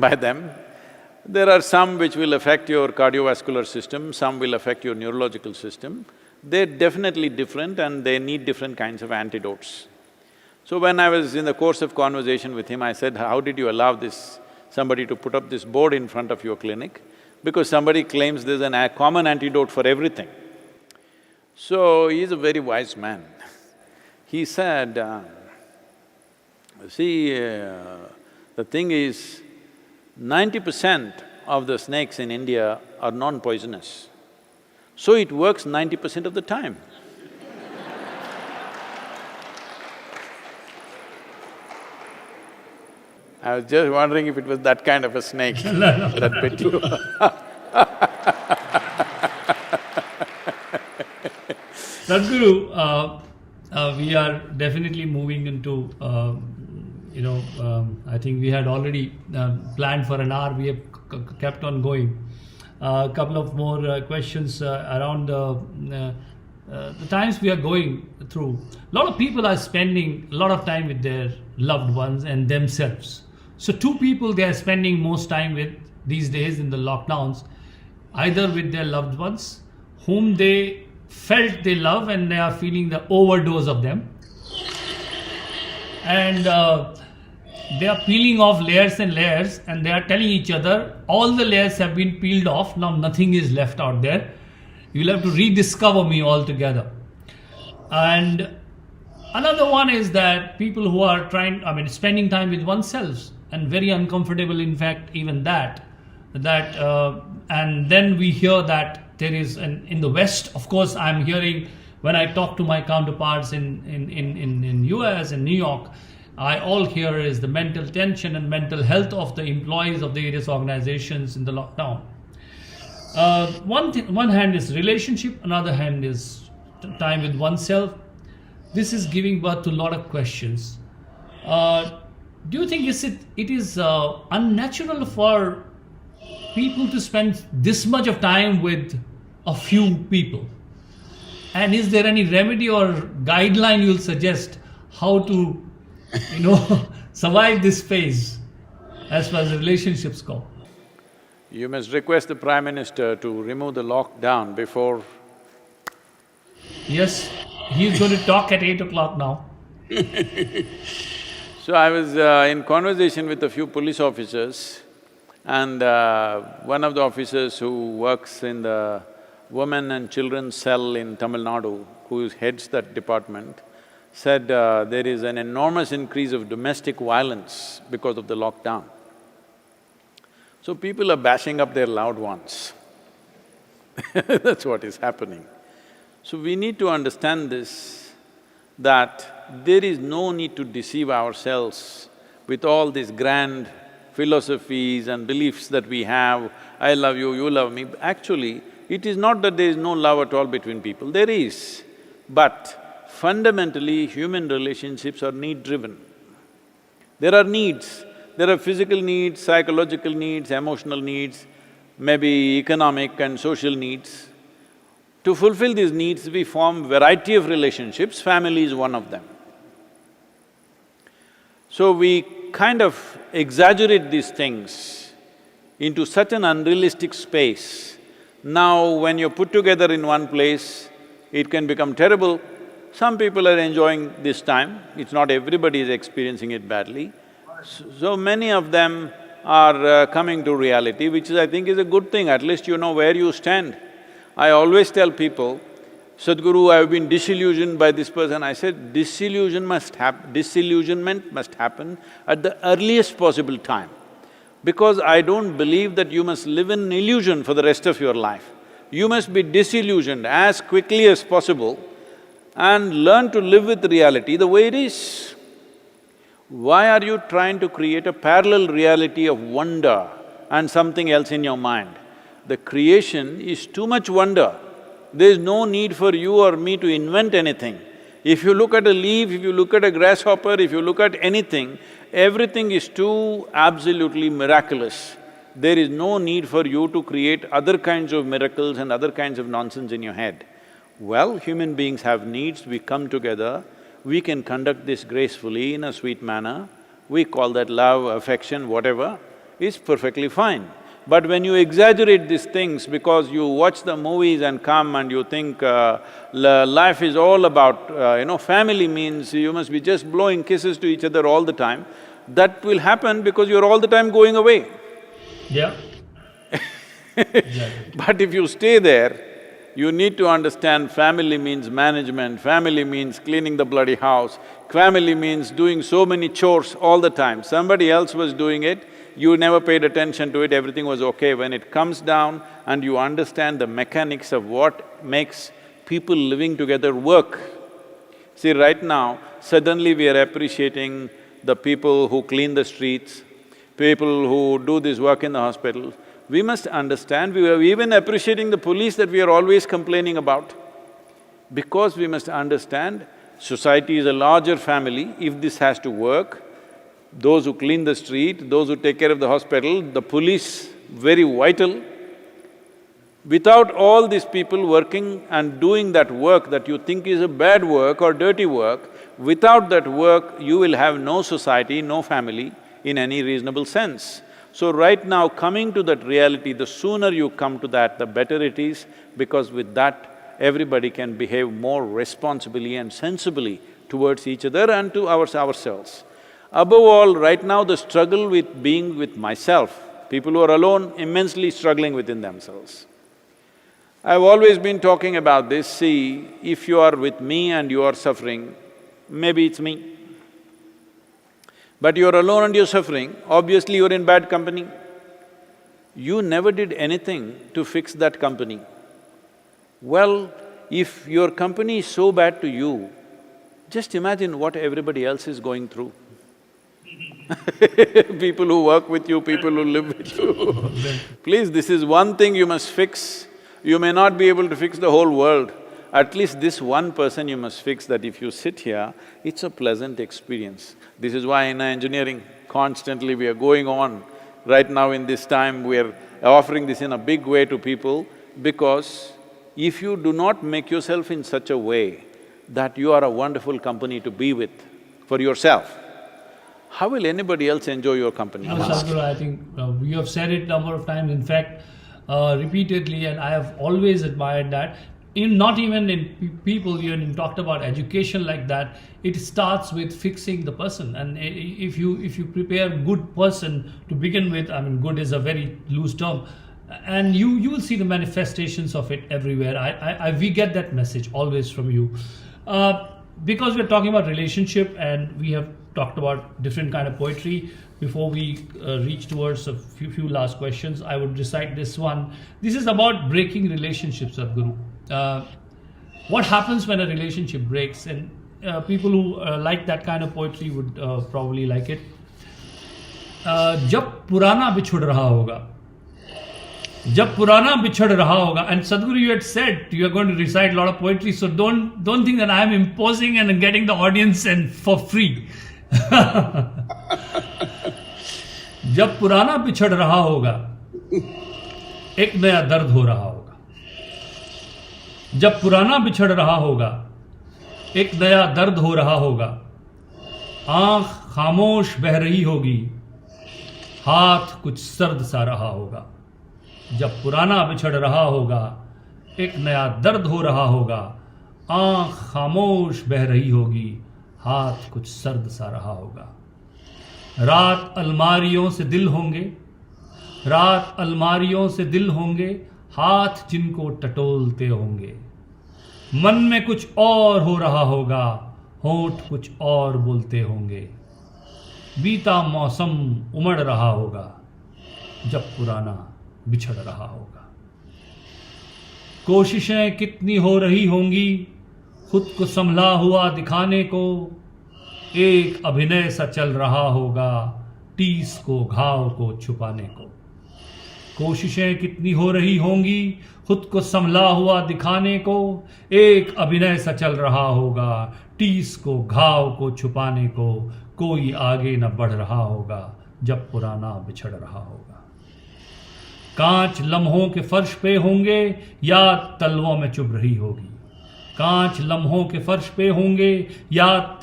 by them. There are some which will affect your cardiovascular system, some will affect your neurological system. They're definitely different and they need different kinds of antidotes. So when I was in the course of conversation with him, I said, how did you allow somebody to put up this board in front of your clinic? Because somebody claims there's a common antidote for everything. So he's a very wise man. He said, the thing is, 90% of the snakes in India are non-poisonous, so it works 90% of the time. I was just wondering if it was that kind of a snake that bit you. Sadhguru, we are definitely moving into, I think we had already planned for an hour, we have kept on going. A couple of more questions around the times we are going through. A lot of people are spending a lot of time with their loved ones and themselves. So two people they are spending most time with these days in the lockdowns, either with their loved ones, whom they felt they love and they are feeling the overdose of them. And they are peeling off layers and layers and they are telling each other, all the layers have been peeled off, now nothing is left out there. You'll have to rediscover me altogether. And another one is that people who are spending time with oneself and very uncomfortable, in fact, even that, and then we hear that there is, in the West, of course, I'm hearing, when I talk to my counterparts in US and New York, I all hear is the mental tension and mental health of the employees of the various organizations in the lockdown. One hand is relationship, another hand is time with oneself. This is giving birth to a lot of questions. Do you think it is unnatural for people to spend this much of time with a few people? And is there any remedy or guideline you'll suggest how to, survive this phase as far as relationships go? You must request the Prime Minister to remove the lockdown before… Yes, he's going to talk at 8 o'clock now. So I was in conversation with a few police officers and one of the officers who works in the women and children's cell in Tamil Nadu, who heads that department, said there is an enormous increase of domestic violence because of the lockdown. So people are bashing up their loved ones. That's what is happening. So we need to understand this, that there is no need to deceive ourselves with all these grand philosophies and beliefs that we have, I love you, you love me. Actually, it is not that there is no love at all between people, there is. But fundamentally, human relationships are need-driven. There are needs. There are physical needs, psychological needs, emotional needs, maybe economic and social needs. To fulfill these needs, we form variety of relationships, family is one of them. So we kind of exaggerate these things into such an unrealistic space. Now when you're put together in one place, it can become terrible. Some people are enjoying this time, it's not everybody is experiencing it badly. So many of them are coming to reality, which I think is a good thing, at least you know where you stand. I always tell people, Sadhguru, I've been disillusioned by this person. I said, disillusionment must happen at the earliest possible time. Because I don't believe that you must live in illusion for the rest of your life. You must be disillusioned as quickly as possible and learn to live with reality the way it is. Why are you trying to create a parallel reality of wonder and something else in your mind? The creation is too much wonder. There is no need for you or me to invent anything. If you look at a leaf, if you look at a grasshopper, if you look at anything, everything is too absolutely miraculous. There is no need for you to create other kinds of miracles and other kinds of nonsense in your head. Well, human beings have needs, we come together, we can conduct this gracefully in a sweet manner, we call that love, affection, whatever, is perfectly fine. But when you exaggerate these things because you watch the movies and come and you think life is all about, family means you must be just blowing kisses to each other all the time, that will happen because you're all the time going away. Yeah. Exactly. But if you stay there, you need to understand family means management, family means cleaning the bloody house, family means doing so many chores all the time. Somebody else was doing it, you never paid attention to it, everything was okay. When it comes down and you understand the mechanics of what makes people living together work. See, right now, suddenly we are appreciating the people who clean the streets, people who do this work in the hospital. We must understand, we are even appreciating the police that we are always complaining about. Because we must understand, society is a larger family. If this has to work, those who clean the street, those who take care of the hospital, the police, very vital. Without all these people working and doing that work that you think is a bad work or dirty work, without that work, you will have no society, no family in any reasonable sense. So right now, coming to that reality, the sooner you come to that, the better it is, because with that, everybody can behave more responsibly and sensibly towards each other and to ourselves. Above all, right now the struggle with being with myself, people who are alone, immensely struggling within themselves. I've always been talking about this, see, if you are with me and you are suffering, maybe it's me. But you're alone and you're suffering, obviously you're in bad company. You never did anything to fix that company. Well, if your company is so bad to you, just imagine what everybody else is going through. People who work with you, people who live with you. Please, this is one thing you must fix. You may not be able to fix the whole world. At least this one person you must fix, that if you sit here, it's a pleasant experience. This is why in engineering, constantly we are going on. Right now in this time, we are offering this in a big way to people, because if you do not make yourself in such a way that you are a wonderful company to be with for yourself, how will anybody else enjoy your company? No, Sadhguru, I think you have said it number of times, in fact, repeatedly, and I have always admired that. Not even in people, you talked about education like that, it starts with fixing the person. And if you prepare a good person to begin with, I mean, good is a very loose term, and you will see the manifestations of it everywhere. We get that message always from you. Because we're talking about relationship and we have talked about different kind of poetry, before we reach towards a few last questions, I would recite this one. This is about breaking relationships, Sadhguru. What happens when a relationship breaks, and people who like that kind of poetry would probably like it. जब पुराना बिछुड़ रहा होगा, जब पुराना बिछड़ रहा होगा, and Sadhguru, you had said you are going to recite a lot of poetry, so don't think that I am imposing and getting the audience and for free. जब पुराना बिछड़ रहा होगा, एक नया दर्द हो रहा होगा। जब पुराना बिछड़ रहा होगा, एक नया दर्द हो रहा होगा। आंख खामोश बह रही होगी, हाथ कुछ सर्द सा रहा होगा। जब पुराना बिछड़ रहा होगा, एक नया दर्द हो रहा होगा। आंख खामोश बह रही होगी, हाथ कुछ सर्द सा रहा होगा। रात अलमारियों से दिल होंगे, रात अलमारियों से दिल होंगे, हाथ जिनको टटोलते होंगे। मन में कुछ और हो रहा होगा, होंठ कुछ और बोलते होंगे। बीता मौसम उमड़ रहा होगा, जब पुराना बिछड़ रहा होगा। कोशिशें कितनी हो रही होंगी, खुद को संभला हुआ दिखाने को। एक अभिनय सा चल रहा होगा, टीस को घाव को छुपाने को। कोशिशें कितनी हो रही होंगी, खुद को संभला हुआ दिखाने को। एक अभिनय सा चल रहा होगा, टीस को घाव को छुपाने को। कोई आगे न बढ़ रहा होगा, जब पुराना बिछड़ रहा होगा। कांच लम्हों के फर्श पे होंगे, याद तलवों में चुभ रही होगी। कांच लम्हों के फर्श पे होंगे, याद